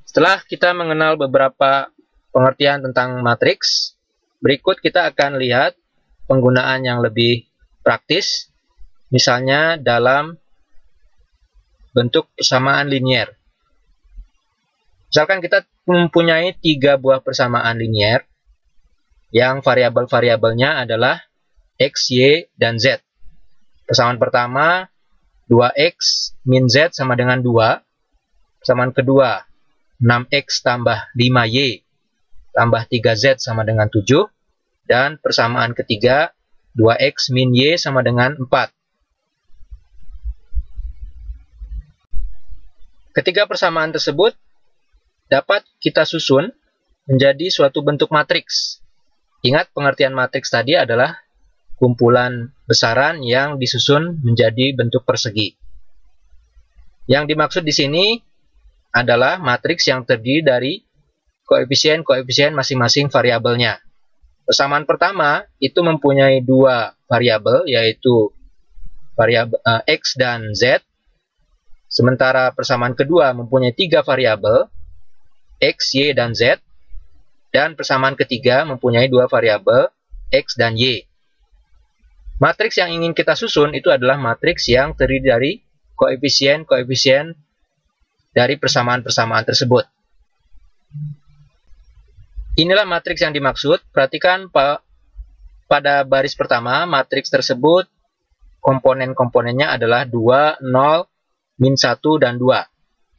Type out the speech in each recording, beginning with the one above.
Setelah kita mengenal beberapa pengertian tentang matriks, berikut kita akan lihat penggunaan yang lebih praktis, misalnya dalam bentuk persamaan linier. Misalkan kita mempunyai 3 buah persamaan linier yang variabel-variabelnya adalah X, Y, dan Z. Persamaan pertama, 2X min Z sama dengan 2. Persamaan kedua, 6X tambah 5Y tambah 3Z sama dengan 7. Dan persamaan ketiga, 2X min Y sama dengan 4. Ketiga persamaan tersebut dapat kita susun menjadi suatu bentuk matriks. Ingat, pengertian matriks tadi adalah kumpulan besaran yang disusun menjadi bentuk persegi. Yang dimaksud di sini adalah matriks yang terdiri dari koefisien-koefisien masing-masing variabelnya. Persamaan pertama itu mempunyai 2 variabel, yaitu variabel X dan Z. Sementara persamaan kedua mempunyai 3 variabel, X, Y, dan Z. Dan persamaan ketiga mempunyai 2 variabel, X dan Y. Matriks yang ingin kita susun itu adalah matriks yang terdiri dari koefisien-koefisien dari persamaan-persamaan tersebut. Inilah matriks yang dimaksud. Perhatikan pada baris pertama, matriks tersebut komponen-komponennya adalah 2, 0, min 1, dan 2.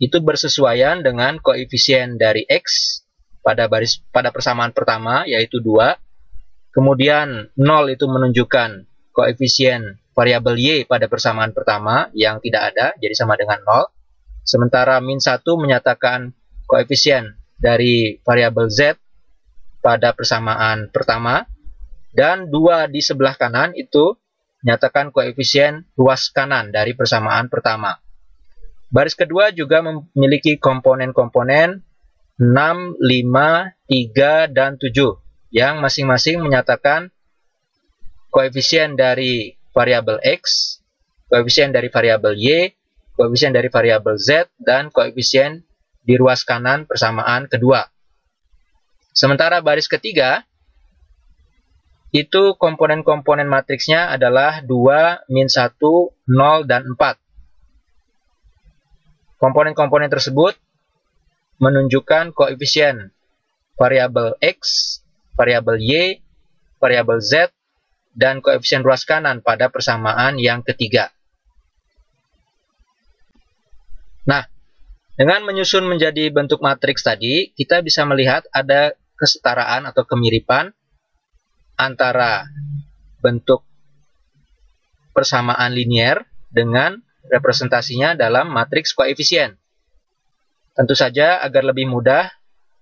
Itu bersesuaian dengan koefisien dari X pada persamaan pertama, yaitu 2. Kemudian 0 itu menunjukkan koefisien variabel Y pada persamaan pertama yang tidak ada, jadi sama dengan 0. Sementara min 1 menyatakan koefisien dari variabel Z pada persamaan pertama. Dan 2 di sebelah kanan itu menyatakan koefisien ruas kanan dari persamaan pertama. Baris kedua juga memiliki komponen-komponen 6, 5, 3, dan 7 yang masing-masing menyatakan koefisien dari variabel X, koefisien dari variabel Y, koefisien dari variabel Z, dan koefisien di ruas kanan persamaan kedua. Sementara baris ketiga, itu komponen-komponen matriksnya adalah 2, min 1, 0, dan 4. Komponen-komponen tersebut menunjukkan koefisien variabel X, variabel Y, variabel Z, dan koefisien ruas kanan pada persamaan yang ketiga. Nah, dengan menyusun menjadi bentuk matriks tadi, kita bisa melihat ada kesetaraan atau kemiripan antara bentuk persamaan linier dengan representasinya dalam matriks koefisien. Tentu saja agar lebih mudah,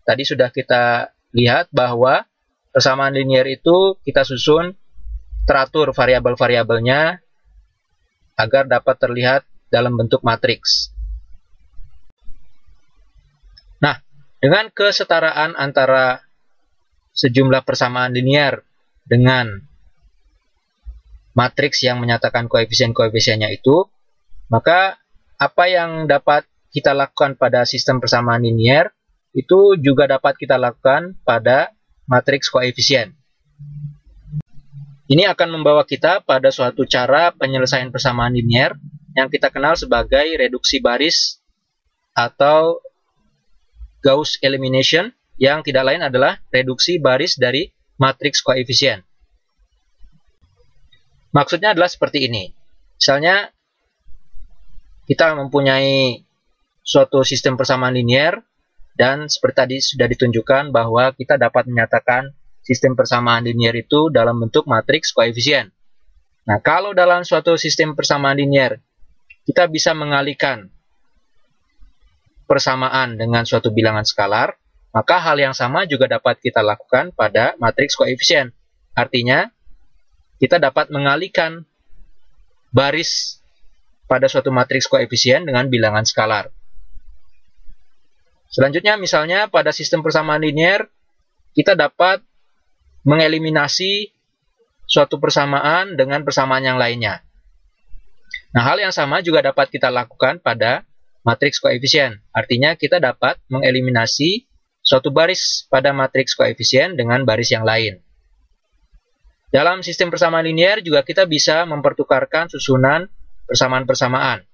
tadi sudah kita lihat bahwa persamaan linier itu kita susun teratur variabel-variabelnya agar dapat terlihat dalam bentuk matriks. Nah, dengan kesetaraan antara sejumlah persamaan linier dengan matriks yang menyatakan koefisien-koefisiennya itu, maka apa yang dapat kita lakukan pada sistem persamaan linier itu juga dapat kita lakukan pada matriks koefisien. Ini akan membawa kita pada suatu cara penyelesaian persamaan linier yang kita kenal sebagai reduksi baris atau Gauss elimination, yang tidak lain adalah reduksi baris dari matriks koefisien. Maksudnya adalah seperti ini. Misalnya, kita mempunyai suatu sistem persamaan linier, dan seperti tadi sudah ditunjukkan bahwa kita dapat menyatakan sistem persamaan linier itu dalam bentuk matriks koefisien. Nah, kalau dalam suatu sistem persamaan linier, kita bisa mengalihkan persamaan dengan suatu bilangan skalar, maka hal yang sama juga dapat kita lakukan pada matriks koefisien. Artinya, kita dapat mengalihkan baris pada suatu matriks koefisien dengan bilangan skalar. Selanjutnya, misalnya pada sistem persamaan linier, kita dapat mengeliminasi suatu persamaan dengan persamaan yang lainnya. Nah, hal yang sama juga dapat kita lakukan pada matriks koefisien. Artinya kita dapat mengeliminasi suatu baris pada matriks koefisien dengan baris yang lain. Dalam sistem persamaan linier juga kita bisa mempertukarkan susunan persamaan-persamaan.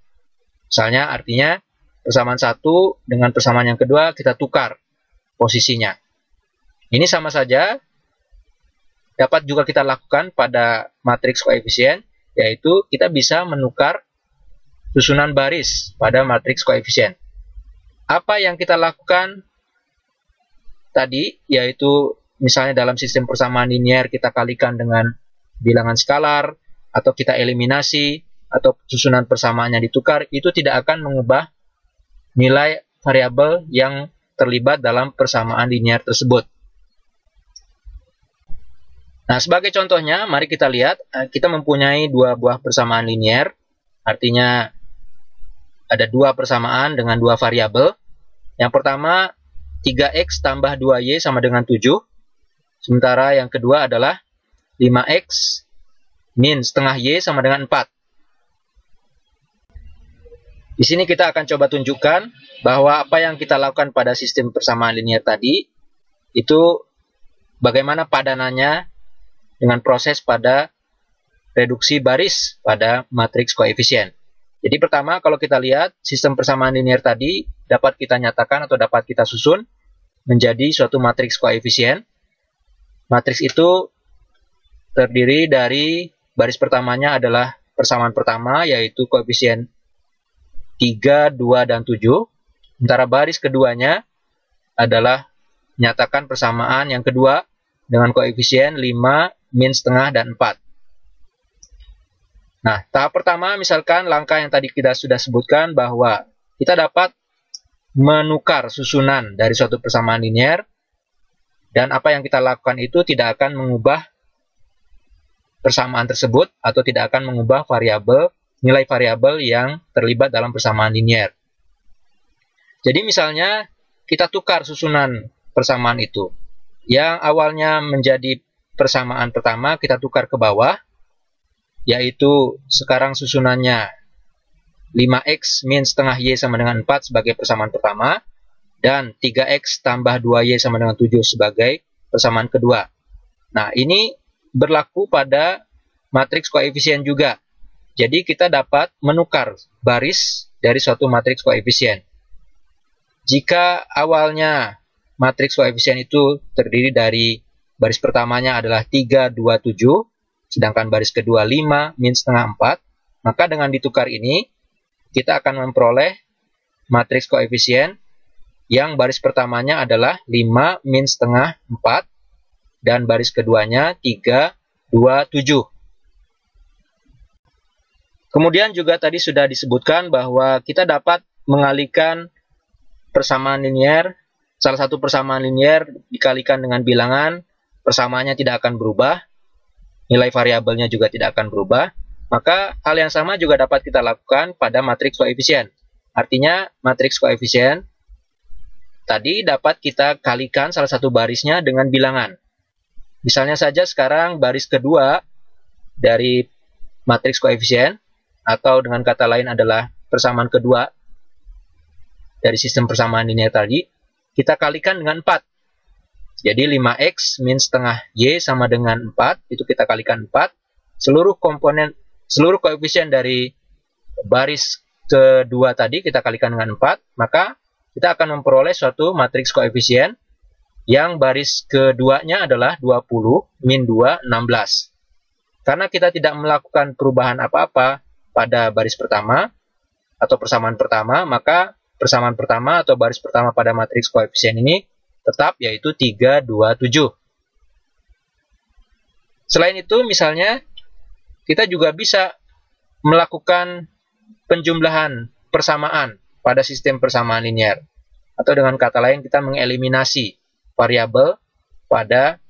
Misalnya artinya persamaan satu dengan persamaan yang kedua kita tukar posisinya. Ini sama saja dapat juga kita lakukan pada matriks koefisien, yaitu kita bisa menukar susunan baris pada matriks koefisien. Apa yang kita lakukan tadi, yaitu misalnya dalam sistem persamaan linier kita kalikan dengan bilangan skalar, atau kita eliminasi, atau susunan persamaannya ditukar, itu tidak akan mengubah nilai variabel yang terlibat dalam persamaan linier tersebut. Nah, sebagai contohnya, mari kita lihat, kita mempunyai dua buah persamaan linier, artinya ada dua persamaan dengan dua variabel. Yang pertama, 3x tambah 2y sama dengan 7, sementara yang kedua adalah 5x min setengah y sama dengan 4. Di sini kita akan coba tunjukkan bahwa apa yang kita lakukan pada sistem persamaan linier tadi, itu bagaimana padanannya dengan proses pada reduksi baris pada matriks koefisien. Jadi pertama, kalau kita lihat sistem persamaan linier tadi dapat kita nyatakan atau dapat kita susun menjadi suatu matriks koefisien. Matriks itu terdiri dari baris pertamanya adalah persamaan pertama, yaitu koefisien 3, 2, dan 7. Sementara baris keduanya adalah menyatakan persamaan yang kedua dengan koefisien 5, min setengah, dan 4. Nah, tahap pertama, misalkan langkah yang tadi kita sudah sebutkan bahwa kita dapat menukar susunan dari suatu persamaan linier, dan apa yang kita lakukan itu tidak akan mengubah persamaan tersebut atau tidak akan mengubah nilai variabel yang terlibat dalam persamaan linier. Jadi misalnya kita tukar susunan persamaan itu. Yang awalnya menjadi persamaan pertama kita tukar ke bawah, yaitu sekarang susunannya 5x min setengah y sama dengan 4 sebagai persamaan pertama, dan 3x tambah 2y sama dengan 7 sebagai persamaan kedua. Nah, ini berlaku pada matriks koefisien juga. Jadi kita dapat menukar baris dari suatu matriks koefisien. Jika awalnya matriks koefisien itu terdiri dari baris pertamanya adalah 3, 2, 7, sedangkan baris kedua 5, min setengah 4, maka dengan ditukar ini, kita akan memperoleh matriks koefisien yang baris pertamanya adalah 5, min setengah 4, dan baris keduanya 3, 2, 7. Kemudian juga tadi sudah disebutkan bahwa kita dapat mengalihkan persamaan linier, salah satu persamaan linier dikalikan dengan bilangan, persamaannya tidak akan berubah, nilai variabelnya juga tidak akan berubah, maka hal yang sama juga dapat kita lakukan pada matriks koefisien. Artinya matriks koefisien tadi dapat kita kalikan salah satu barisnya dengan bilangan. Misalnya saja sekarang baris kedua dari matriks koefisien, atau dengan kata lain adalah persamaan kedua dari sistem persamaan linier tadi, kita kalikan dengan 4. Jadi 5x min setengah y sama dengan 4, itu kita kalikan 4. Seluruh koefisien dari baris kedua tadi kita kalikan dengan 4, maka kita akan memperoleh suatu matriks koefisien yang baris keduanya adalah 20, min 2, 16. Karena kita tidak melakukan perubahan apa-apa pada baris pertama atau persamaan pertama, maka persamaan pertama atau baris pertama pada matriks koefisien ini tetap, yaitu 3, 2, 7. Selain itu, misalnya, kita juga bisa melakukan penjumlahan persamaan pada sistem persamaan linier. Atau dengan kata lain, kita mengeliminasi variabel pada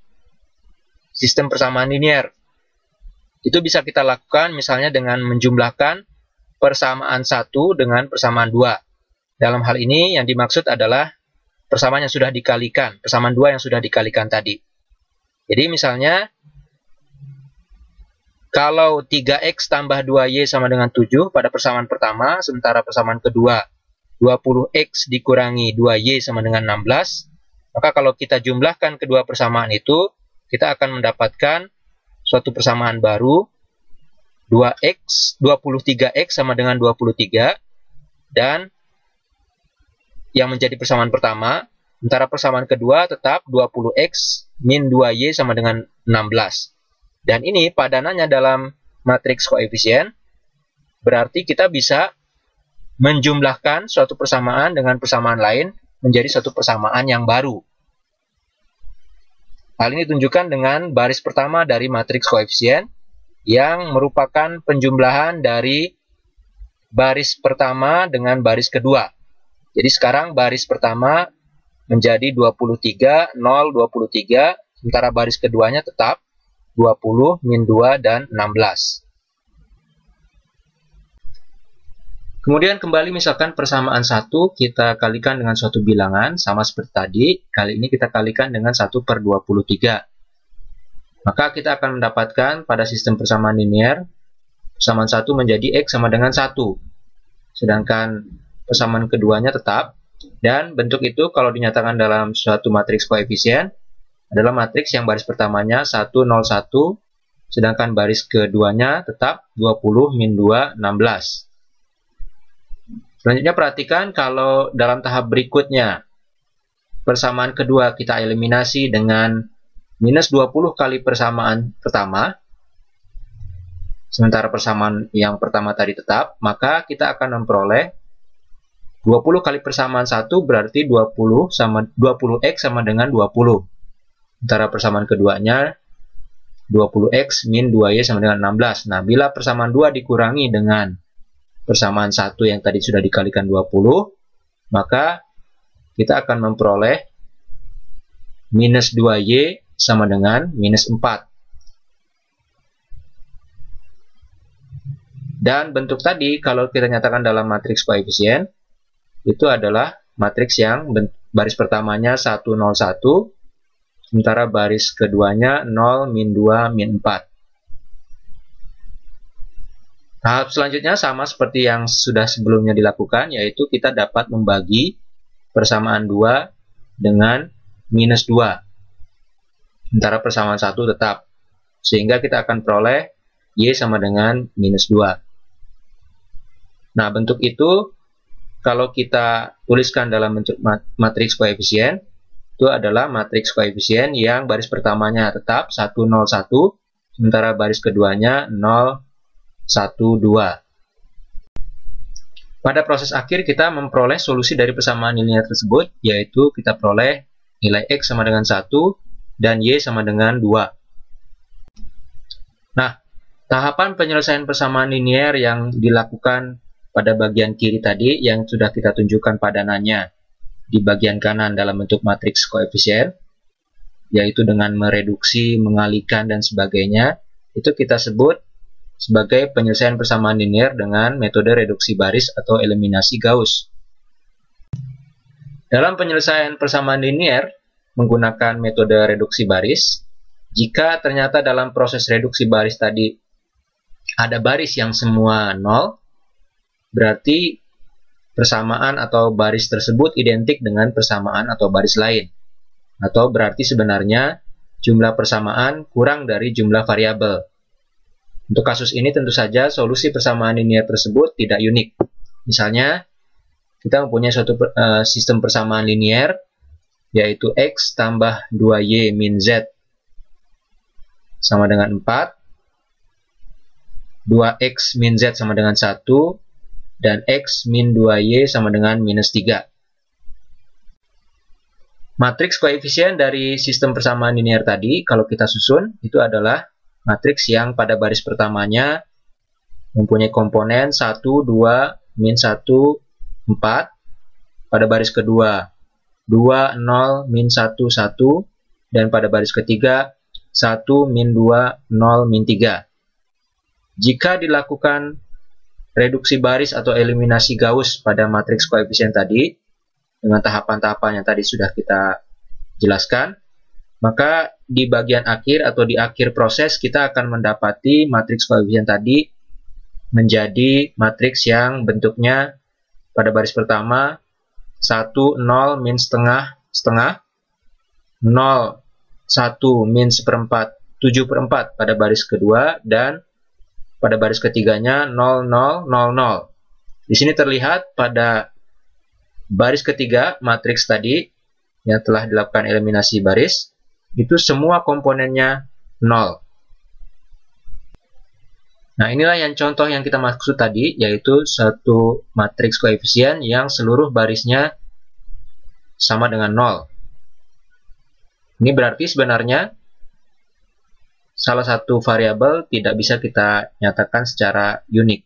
sistem persamaan linier. Itu bisa kita lakukan misalnya dengan menjumlahkan persamaan 1 dengan persamaan 2. Dalam hal ini yang dimaksud adalah persamaan yang sudah dikalikan, persamaan 2 yang sudah dikalikan tadi. Jadi misalnya, kalau 3x tambah 2y sama dengan 7 pada persamaan pertama, sementara persamaan kedua 20X dikurangi 2Y sama dengan 16, maka kalau kita jumlahkan kedua persamaan itu, kita akan mendapatkan suatu persamaan baru, 23X sama dengan 23, dan yang menjadi persamaan pertama, sementara persamaan kedua tetap 20X min 2Y sama dengan 16. Dan ini padanannya dalam matriks koefisien, berarti kita bisa menjumlahkan suatu persamaan dengan persamaan lain menjadi suatu persamaan yang baru. Hal ini ditunjukkan dengan baris pertama dari matriks koefisien yang merupakan penjumlahan dari baris pertama dengan baris kedua. Jadi sekarang baris pertama menjadi 23, 0, 23, sementara baris keduanya tetap 20, min 2, dan 16. Kemudian kembali misalkan persamaan 1 kita kalikan dengan suatu bilangan sama seperti tadi. Kali ini kita kalikan dengan 1/23. Maka kita akan mendapatkan pada sistem persamaan linear persamaan 1 menjadi X sama dengan 1. Sedangkan persamaan keduanya tetap. Dan bentuk itu kalau dinyatakan dalam suatu matriks koefisien adalah matriks yang baris pertamanya 1, 0, 1. Sedangkan baris keduanya tetap 20, min 2, 16. Selanjutnya perhatikan kalau dalam tahap berikutnya persamaan kedua kita eliminasi dengan minus 20 kali persamaan pertama, sementara persamaan yang pertama tadi tetap, maka kita akan memperoleh 20 kali persamaan 1 berarti 20X sama dengan 20. Sementara persamaan keduanya 20X min 2Y sama dengan 16. Nah, bila persamaan 2 dikurangi dengan persamaan 1 yang tadi sudah dikalikan 20, maka kita akan memperoleh minus 2Y sama dengan minus 4. Dan bentuk tadi kalau kita nyatakan dalam matriks koefisien, itu adalah matriks yang baris pertamanya 1, 0, 1, sementara baris keduanya 0, min 2, min 4. Tahap selanjutnya sama seperti yang sudah sebelumnya dilakukan, yaitu kita dapat membagi persamaan 2 dengan minus 2. Sementara persamaan 1 tetap. Sehingga kita akan peroleh Y sama dengan minus 2. Nah, bentuk itu kalau kita tuliskan dalam bentuk matriks koefisien, itu adalah matriks koefisien yang baris pertamanya tetap 1, 0, 1, sementara baris keduanya 0, 1, 2. Pada proses akhir kita memperoleh solusi dari persamaan linear tersebut, yaitu kita peroleh nilai X sama dengan 1 dan Y sama dengan 2. Nah, tahapan penyelesaian persamaan linear yang dilakukan pada bagian kiri tadi yang sudah kita tunjukkan padanannya di bagian kanan dalam bentuk matriks koefisien, yaitu dengan mereduksi, mengalihkan, dan sebagainya, itu kita sebut sebagai penyelesaian persamaan linear dengan metode reduksi baris atau eliminasi Gauss. Dalam penyelesaian persamaan linear menggunakan metode reduksi baris, jika ternyata dalam proses reduksi baris tadi ada baris yang semua 0, berarti persamaan atau baris tersebut identik dengan persamaan atau baris lain. Atau berarti sebenarnya jumlah persamaan kurang dari jumlah variabel. Untuk kasus ini tentu saja solusi persamaan linear tersebut tidak unik. Misalnya, kita mempunyai suatu sistem persamaan linear, yaitu X tambah 2Y min Z sama dengan 4, 2X min Z sama dengan 1, dan X min 2Y sama dengan minus 3. Matriks koefisien dari sistem persamaan linear tadi, kalau kita susun, itu adalah matriks yang pada baris pertamanya mempunyai komponen 1, 2, min 1, 4. Pada baris kedua 2, 0, min 1, 1. Dan pada baris ketiga 1, min 2, 0, min 3. Jika dilakukan reduksi baris atau eliminasi Gauss pada matriks koefisien tadi, dengan tahapan-tahapan yang tadi sudah kita jelaskan, maka di bagian akhir atau di akhir proses kita akan mendapati matriks koefisien tadi menjadi matriks yang bentuknya pada baris pertama, 1, 0, min setengah, setengah, 0, 1, min seperempat, 7/4 pada baris kedua, dan pada baris ketiganya 0, 0, 0, 0. Di sini terlihat pada baris ketiga matriks tadi yang telah dilakukan eliminasi baris, itu semua komponennya 0. Nah, inilah yang contoh yang kita maksud tadi, yaitu satu matriks koefisien yang seluruh barisnya sama dengan 0. Ini berarti sebenarnya salah satu variabel tidak bisa kita nyatakan secara unik.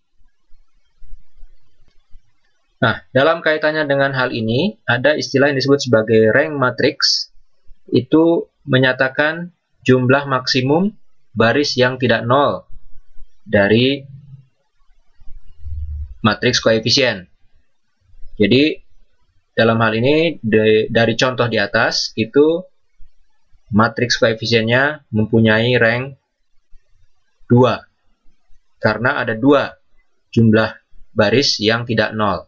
Nah, dalam kaitannya dengan hal ini, ada istilah yang disebut sebagai rank matrix. Itu menyatakan jumlah maksimum baris yang tidak 0 dari matriks koefisien. Jadi, dalam hal ini, dari contoh di atas, itu matriks koefisiennya mempunyai rank 2. Karena ada 2 jumlah baris yang tidak 0.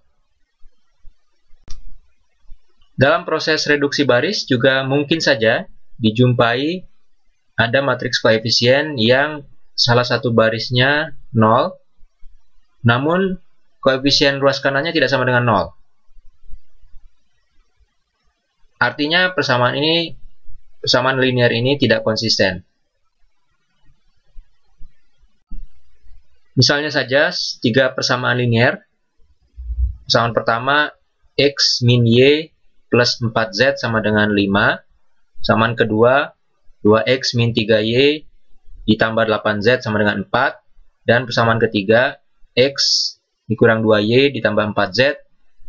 Dalam proses reduksi baris juga mungkin saja dijumpai ada matriks koefisien yang salah satu barisnya 0, namun koefisien ruas kanannya tidak sama dengan 0. Artinya persamaan linear ini tidak konsisten. Misalnya saja 3 persamaan linear. Persamaan pertama, X min Y plus 4Z sama dengan 5. Persamaan kedua, 2X min 3Y ditambah 8Z sama dengan 4. Dan persamaan ketiga, X dikurang 2Y ditambah 4Z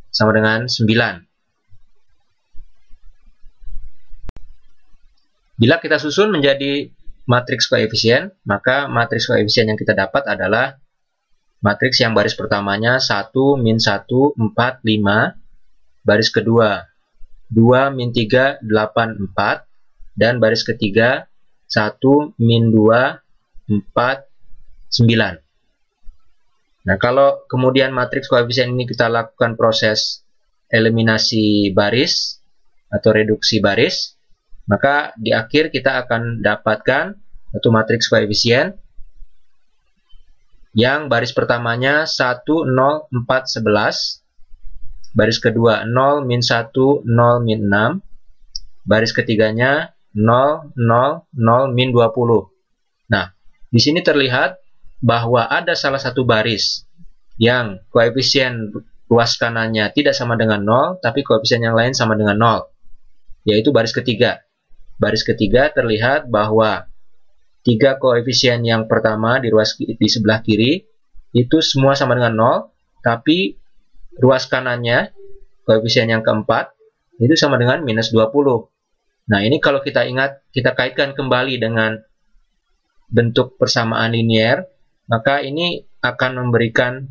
sama dengan 9. Bila kita susun menjadi matriks koefisien, maka matriks koefisien yang kita dapat adalah matriks yang baris pertamanya 1, min 1, 4, 5. Baris kedua 2, min 3, 8, 4. Dan baris ketiga 1, min 2, 4, 9. Nah, kalau kemudian matriks koefisien ini kita lakukan proses eliminasi baris atau reduksi baris, maka di akhir kita akan dapatkan satu matriks koefisien yang baris pertamanya 1, 0, 4, 11. Baris kedua 0, min 1, 0, min 6. Baris ketiganya 0, 0, 0, min 20. Nah, di sini terlihat bahwa ada salah satu baris yang koefisien ruas kanannya tidak sama dengan 0, tapi koefisien yang lain sama dengan 0, yaitu baris ketiga. Baris ketiga terlihat bahwa 3 koefisien yang pertama di sebelah kiri itu semua sama dengan 0, tapi ruas kanannya, koefisien yang keempat, itu sama dengan minus 20. Nah, ini kalau kita ingat, kita kaitkan kembali dengan bentuk persamaan linear, maka ini akan memberikan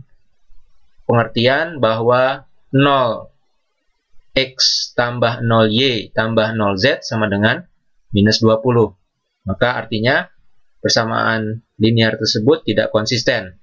pengertian bahwa 0x tambah 0y tambah 0z sama dengan minus 20. Maka artinya persamaan linear tersebut tidak konsisten.